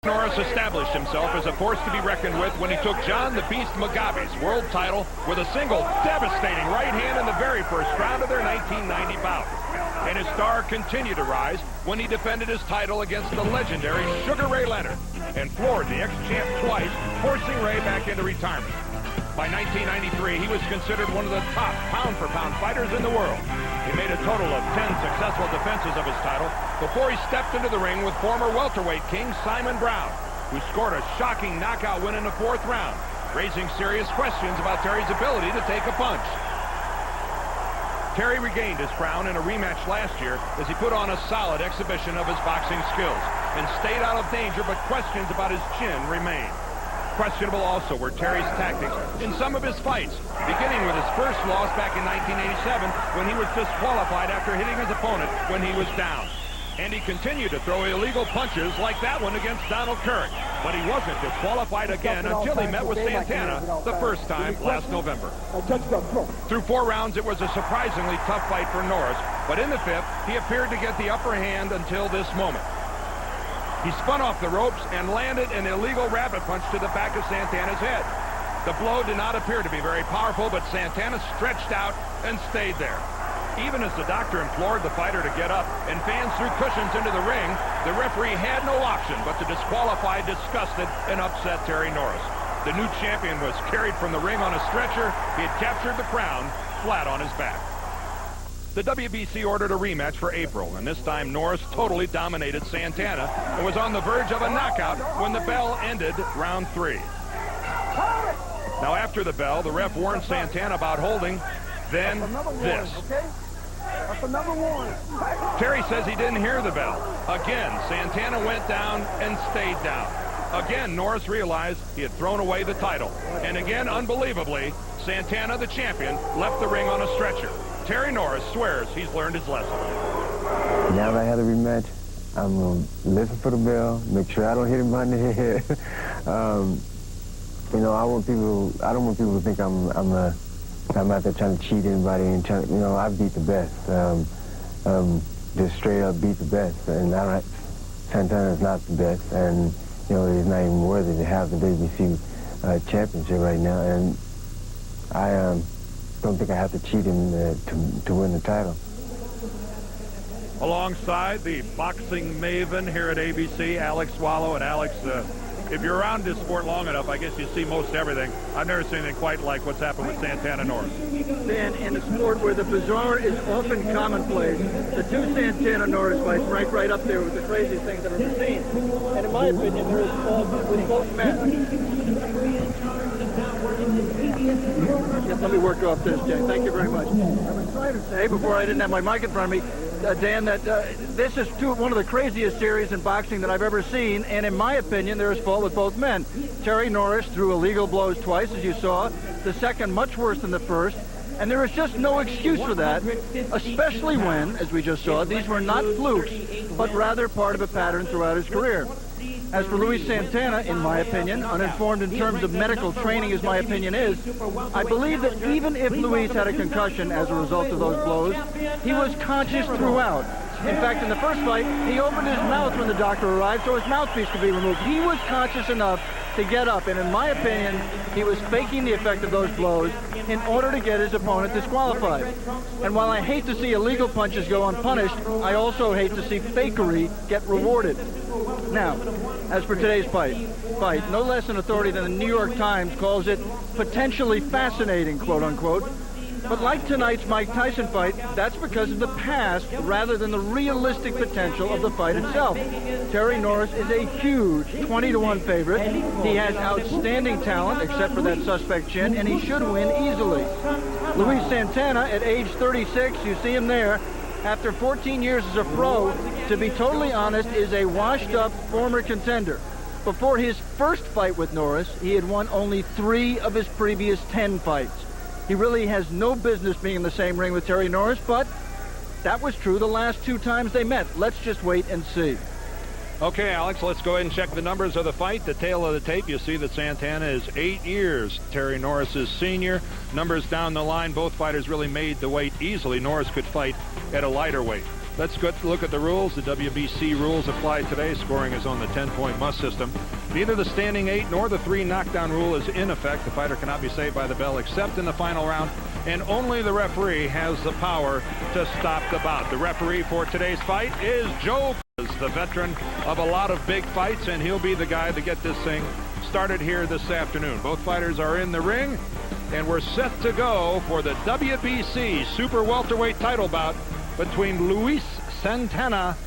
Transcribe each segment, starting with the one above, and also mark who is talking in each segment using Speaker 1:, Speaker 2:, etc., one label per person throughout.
Speaker 1: Norris established himself as a force to be reckoned with when he took John the Beast Mugabe's world title with a single devastating right hand in the very first round of their 1990 bout. And his star continued to rise when he defended his title against the legendary Sugar Ray Leonard and floored the ex-champ twice, forcing Ray back into retirement. By 1993, he was considered one of the top pound-for-pound fighters in the world. He made a total of 10 successful defenses of his title before he stepped into the ring with former welterweight king Simon Brown, who scored a shocking knockout win in the 4th round, raising serious questions about Terry's ability to take a punch. Terry regained his crown in a rematch last year as he put on a solid exhibition of his boxing skills and stayed out of danger, but questions about his chin remained. Questionable also were Terry's tactics in some of his fights, beginning with his first loss back in 1987 when he was disqualified after hitting his opponent when he was down. And he continued to throw illegal punches like that one against Donald Curry, but he wasn't disqualified again until he met with Santana the first time last November. Through 4 rounds, it was a surprisingly tough fight for Norris, but in the 5th, he appeared to get the upper hand until this moment. He spun off the ropes and landed an illegal rabbit punch to the back of Santana's head. The blow did not appear to be very powerful, but Santana stretched out and stayed there. Even as the doctor implored the fighter to get up and fans threw cushions into the ring, the referee had no option but to disqualify disgusted and upset Terry Norris. The new champion was carried from the ring on a stretcher. He had captured the crown flat on his back. The WBC ordered a rematch for April, and this time Norris totally dominated Santana and was on the verge of a knockout when the bell ended round 3. Now after the bell, the ref warned Santana about holding, then this. Terry says he didn't hear the bell. Again, Santana went down and stayed down. Again, Norris realized he had thrown away the title. And again, unbelievably, Santana, the champion, left the ring on a stretcher. Terry Norris swears he's learned his lesson.
Speaker 2: Now that I had a rematch, I'm going to listen for the bell, make sure I don't hit him behind the head. You know, I don't want people to think I'm out there trying to cheat anybody and trying, you know, I beat the best. Just straight up beat the best. And Santana is not the best, and you know, he's not even worthy to have the WBC championship right now. And I don't think I have to cheat him to win the title.
Speaker 1: Alongside the boxing maven here at ABC, Alex Swallow. And Alex, if you're around this sport long enough, I guess you see most everything. I've never seen anything quite like what's happened with Santana Norris.
Speaker 3: Dan, in a sport where the bizarre is often commonplace, the 2 Santana Norris fights rank right up there with the craziest things that I've ever seen. And in my opinion, there is fault with both men. Yes, let me work off this, Jay. Thank you very much. I was trying to say, before I didn't have my mic in front of me, Dan, that this is one of the craziest series in boxing that I've ever seen, and in my opinion, there is fault with both men. Terry Norris threw illegal blows twice, as you saw, the second much worse than the first, and there is just no excuse for that, especially when, as we just saw, these were not flukes, but rather part of a pattern throughout his career. As for Luis Santana, in my opinion, uninformed in terms of medical training as my opinion is, I believe that even if Luis had a concussion as a result of those blows, he was conscious throughout. In fact, in the first fight, he opened his mouth when the doctor arrived so his mouthpiece could be removed. He was conscious enough to get up, and in my opinion, he was faking the effect of those blows in order to get his opponent disqualified. And while I hate to see illegal punches go unpunished, I also hate to see fakery get rewarded. Now, as for today's fight, no less an authority than the New York Times calls it potentially fascinating, quote-unquote. But like tonight's Mike Tyson fight, that's because of the past rather than the realistic potential of the fight itself. Terry Norris is a huge 20-to-1 favorite. He has outstanding talent, except for that suspect chin, and he should win easily. Luis Santana, at age 36, you see him there, after 14 years as a pro, to be totally honest, is a washed-up former contender. Before his first fight with Norris, he had won only 3 of his previous 10 fights. He really has no business being in the same ring with Terry Norris, but that was true the last 2 times they met. Let's just wait and see.
Speaker 1: Okay, Alex, let's go ahead and check the numbers of the fight. The tail of the tape, you see that Santana is 8 years Terry Norris's senior. Numbers down the line, both fighters really made the weight easily. Norris could fight at a lighter weight. Let's look at the rules. The WBC rules apply today. Scoring is on the 10-point must system. Neither the standing 8 nor the 3 knockdown rule is in effect. The fighter cannot be saved by the bell except in the final round, and only the referee has the power to stop the bout. The referee for today's fight is Joe, the veteran of a lot of big fights, and he'll be the guy to get this thing started here this afternoon. Both fighters are in the ring, and we're set to go for the WBC Super Welterweight title bout between Luis Santana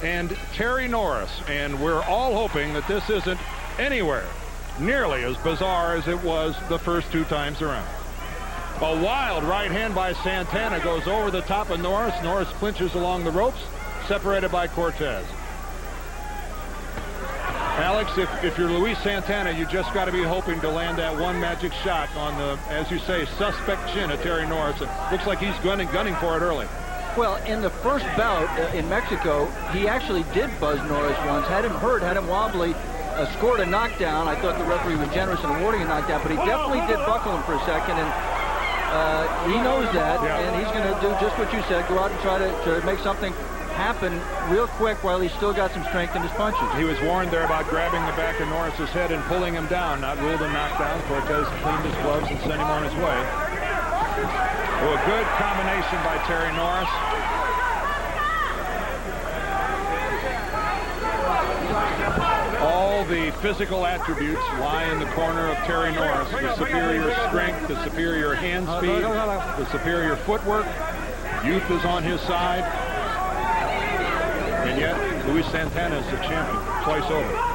Speaker 1: and Terry Norris. And we're all hoping that this isn't anywhere nearly as bizarre as it was the first 2 times around. A wild right hand by Santana goes over the top of Norris. Norris clinches along the ropes, separated by Cortez. Alex, if you're Luis Santana, you just got to be hoping to land that one magic shot on the, as you say, suspect chin of Terry Norris. It looks like he's gunning for it early.
Speaker 3: Well, in the first bout in Mexico, he actually did buzz Norris once, had him hurt, had him wobbly, scored a knockdown. I thought the referee was generous in awarding a knockdown, but he definitely did buckle him for a second, and he knows that, and he's going to do just what you said, go out and try to make something happen real quick while he's still got some strength in his punches. He was warned there about grabbing the back of Norris's head and pulling him down, not ruled a knockdown. Cortez cleaned his gloves and sent him on his way. Oh, a good combination by Terry Norris. All the physical attributes lie in the corner of Terry Norris. The superior strength, the superior hand speed, the superior footwork. Youth is on his side. And yet, Luis Santana is the champion twice over.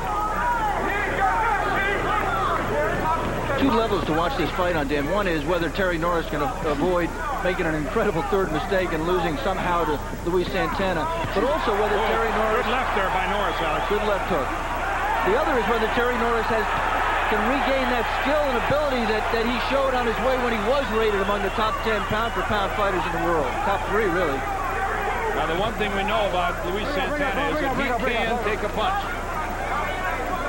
Speaker 3: 2 levels to watch this fight on, Dan. One is whether Terry Norris can avoid making an incredible third mistake and losing somehow to Luis Santana, but also whether Terry Norris... Good left there by Norris, Alex. Good left hook. The other is whether Terry Norris can regain that skill and ability that he showed on his way when he was rated among the top 10 pound-for-pound fighters in the world. Top 3, really. Now, the one thing we know about Luis Santana is that he can take a punch.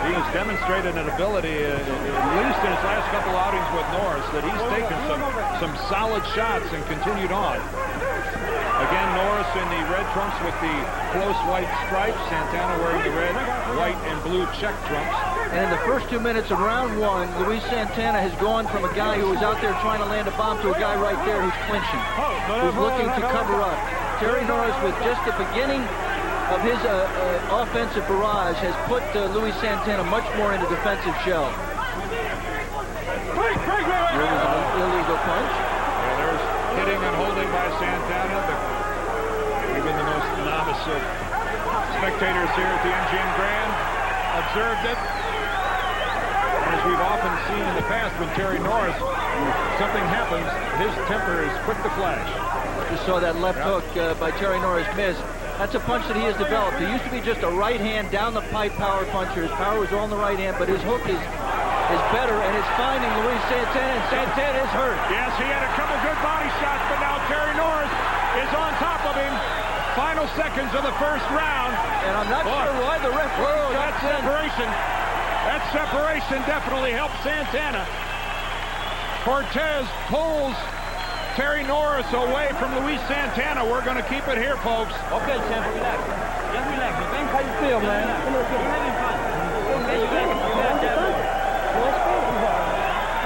Speaker 3: He has demonstrated an ability, at least in his last couple outings with Norris, that he's taken some solid shots and continued on. Again, Norris in the red trunks with the close white stripes. Santana wearing the red, white, and blue check trunks. And in the first 2 minutes of round 1, Luis Santana has gone from a guy who was out there trying to land a bomb to a guy right there who's clinching, who's looking to cover up. Terry Norris, with just the beginning of his offensive barrage, has put Luis Santana much more into defensive shell. There was an illegal punch.
Speaker 1: Yeah, there's hitting and holding by Santana. Even the most novice of spectators here at the MGM Grand observed it. And as we've often seen in the past, when Terry Norris, something happens, his temper is quick to flash.
Speaker 3: Just saw that left hook by Terry Norris miss. That's a punch that he has developed. He used to be just a right hand down the pipe power puncher. His power was all in the right hand, but his hook is better, and it's finding Luis Santana, and Santana is hurt.
Speaker 1: Yes, he had a couple good body shots, but now Terry Norris is on top of him. Final seconds of the first round.
Speaker 3: And I'm not sure why the referee
Speaker 1: that separation. That separation definitely helped Santana. Cortez pulls Terry Norris away from Luis Santana. We're going to keep it here, folks.
Speaker 4: Okay, champ, relax. Just relax. How you feel, man?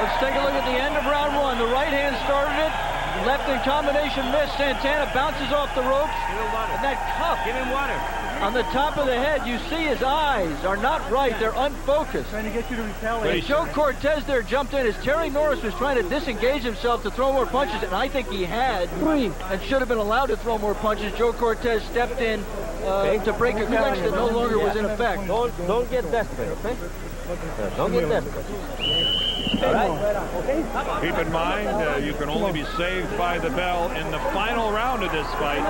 Speaker 3: Let's take a look at the end of round 1. The right hand started it. Left in combination miss. Santana bounces off the ropes. And that cuff.
Speaker 4: Give him water.
Speaker 3: On the top of the head, you see his eyes are not right. They're unfocused.
Speaker 4: Trying to get you to retaliate.
Speaker 3: Joe Cortez there jumped in as Terry Norris was trying to disengage himself to throw more punches, and I think he had and should have been allowed to throw more punches. Joe Cortez stepped in to break a clinch that no longer was in effect.
Speaker 4: Don't get desperate, okay? Don't get desperate. All right? Okay?
Speaker 1: Keep in mind, you can only be saved by the bell in the final round of this fight.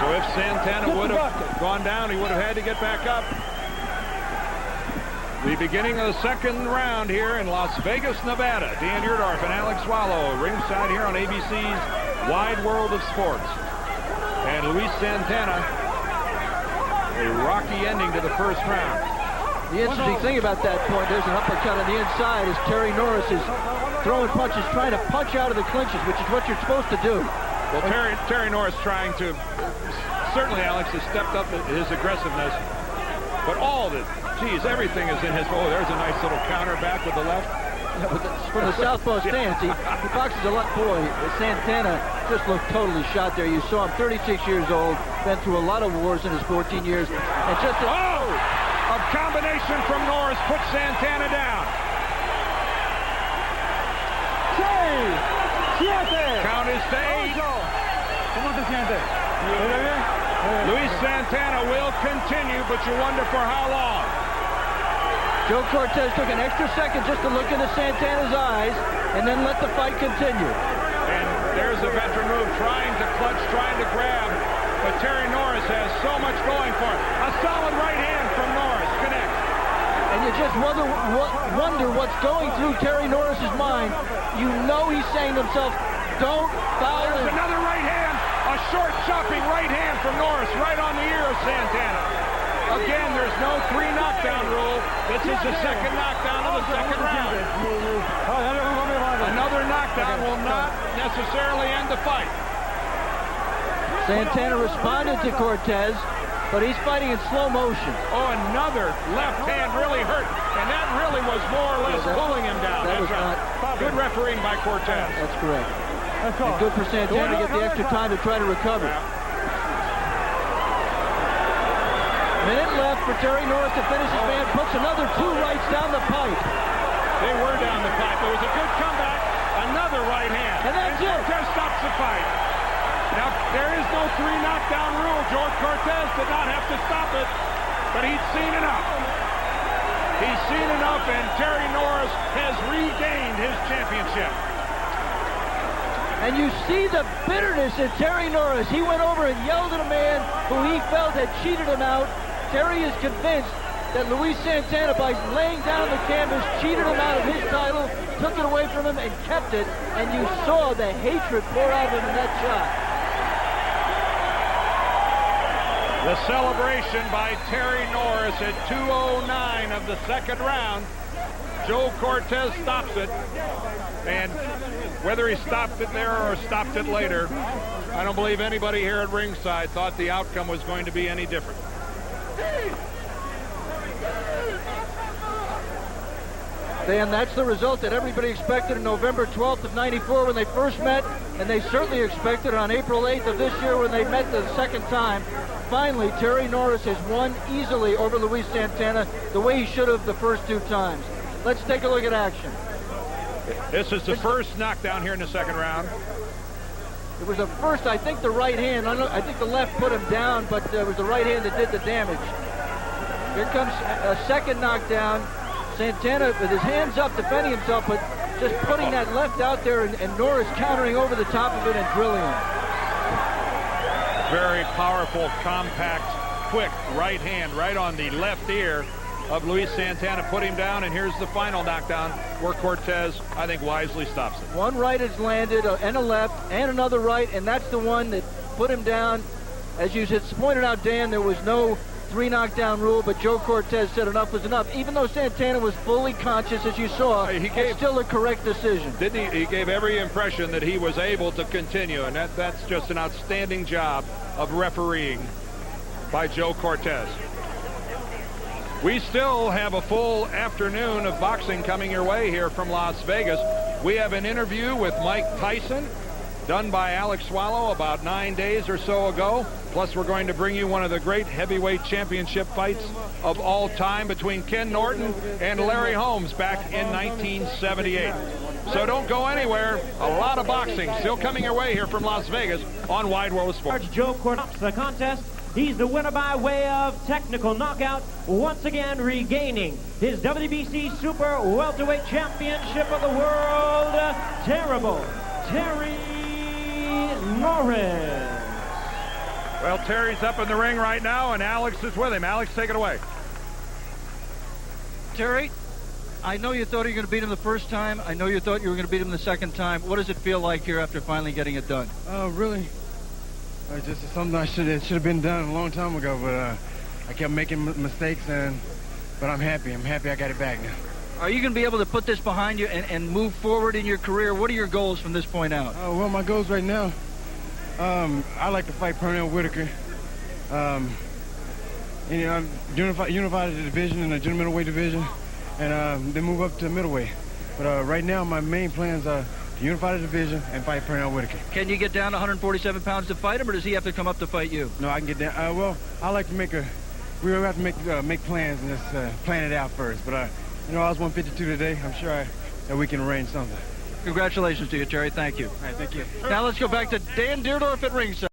Speaker 1: So if Santana would have gone down, he would have had to get back up. The beginning of the second round here in Las Vegas, Nevada. Dan Yurdorf and Alex Swallow ringside here on ABC's Wide World of Sports. And Luis Santana, a rocky ending to the first round.
Speaker 3: The interesting thing about that point, there's an uppercut on the inside as Terry Norris is throwing punches, trying to punch out of the clinches, which is what you're supposed to do.
Speaker 1: Well, Terry Norris trying to, certainly Alex has stepped up his aggressiveness, but all of it, geez, everything is in his, oh, there's a nice little counter back with the left.
Speaker 3: Yeah, from the southpaw stance, he boxes a lot. Boy, Santana just looked totally shot there. You saw him, 36 years old, been through a lot of wars in his 14 years. And just
Speaker 1: a combination from Norris puts Santana down. Count is to 8. Luis Santana will continue, but you wonder for how long.
Speaker 3: Joe Cortez took an extra second just to look into Santana's eyes and then let the fight continue.
Speaker 1: And there's a veteran move, trying to clutch, trying to grab, but Terry Norris has so much going for him. A solid right hand from Norris connects.
Speaker 3: And you just wonder what's going through Terry Norris's mind. You know he's saying to himself, don't foul him.
Speaker 1: There's another right hand, a short chopping right hand from Norris right on the ear of Santana. Again, there's no 3 knockdown rule. This is the second knockdown of the second round. Another knockdown will not necessarily end the fight.
Speaker 3: Santana responded to Cortez, but he's fighting in slow motion.
Speaker 1: Oh, another left hand really hurt, and that really was more or less pulling him down.
Speaker 3: That was not
Speaker 1: good refereeing by Cortez.
Speaker 3: That's correct. And good for Santana to get the extra time to try to recover. Minute left for Terry Norris to finish his man. Puts another 2 rights down the pipe.
Speaker 1: They were down the pipe. There was a good comeback. Another right hand.
Speaker 3: And that's it.
Speaker 1: Cortez stops the fight. Now, there is no 3 knockdown rule. George Cortez did not have to stop it, but he'd seen enough. He's seen enough, and Terry Norris has regained his championship.
Speaker 3: And you see the bitterness in Terry Norris. He went over and yelled at a man who he felt had cheated him out. Terry is convinced that Luis Santana, by laying down the canvas, cheated him out of his title, took it away from him, and kept it. And you saw the hatred pour out of him in that shot.
Speaker 1: The celebration by Terry Norris at 2:09 of the second round. Joe Cortez stops it. And whether he stopped it there or stopped it later, I don't believe anybody here at ringside thought the outcome was going to be any different.
Speaker 3: Dan, that's the result that everybody expected on November 12th of '94 when they first met, and they certainly expected on April 8th of this year when they met the second time. Finally, Terry Norris has won easily over Luis Santana the way he should have the first 2 times. Let's take a look at action.
Speaker 1: This is the first knockdown here in the second round.
Speaker 3: It was a first, I think, the right hand. I think the left put him down, but it was the right hand that did the damage. Here comes a second knockdown. Santana with his hands up defending himself, but just putting that left out there, and Norris countering over the top of it and drilling him.
Speaker 1: Very powerful, compact, quick right hand right on the left ear of Luis Santana, put him down, and here's the final knockdown where Cortez, I think, wisely stops it. 1
Speaker 3: right has landed, and a left, and another right, and that's the one that put him down. As you had pointed out, Dan, there was no 3 knockdown rule, but Joe Cortez said enough was enough. Even though Santana was fully conscious, as you saw, it's still a correct decision.
Speaker 1: Didn't he? He gave every impression that he was able to continue, and that's just an outstanding job of refereeing by Joe Cortez. We still have a full afternoon of boxing coming your way here from Las Vegas. We have an interview with Mike Tyson done by Alex Swallow about 9 days or so ago. Plus, we're going to bring you one of the great heavyweight championship fights of all time between Ken Norton and Larry Holmes back in 1978. So don't go anywhere. A lot of boxing still coming your way here from Las Vegas on Wide World of Sports.
Speaker 5: Joe Cortez, the contest. He's the winner by way of technical knockout, once again regaining his WBC Super Welterweight Championship of the World. Terrible Terry Norris.
Speaker 1: Well, Terry's up in the ring right now, and Alex is with him. Alex, take it away.
Speaker 3: Terry, I know you thought you were going to beat him the first time. I know you thought you were going to beat him the second time. What does it feel like here after finally getting it done?
Speaker 2: Really? Just something it should have been done a long time ago, but I kept making mistakes, but I'm happy. I'm happy I got it back now.
Speaker 3: Are you going to be able to put this behind you and move forward in your career? What are your goals from this point out?
Speaker 2: Well, my goals right now I like to fight Pernell Whitaker. Unify the division in the junior middleweight division, and then move up to middleweight. But right now, my main plans are to unify the division and fight Pernell Whitaker.
Speaker 3: Can you get down to 147 pounds to fight him, or does he have to come up to fight you?
Speaker 2: No, I can get down. Well, I like to make we have to make plans and just plan it out first. But I was 152 today. I'm sure that we can arrange something.
Speaker 3: Congratulations to you, Terry. Thank you.
Speaker 2: All right, thank you.
Speaker 3: Now let's go back to Dan Deerdorf at ringside.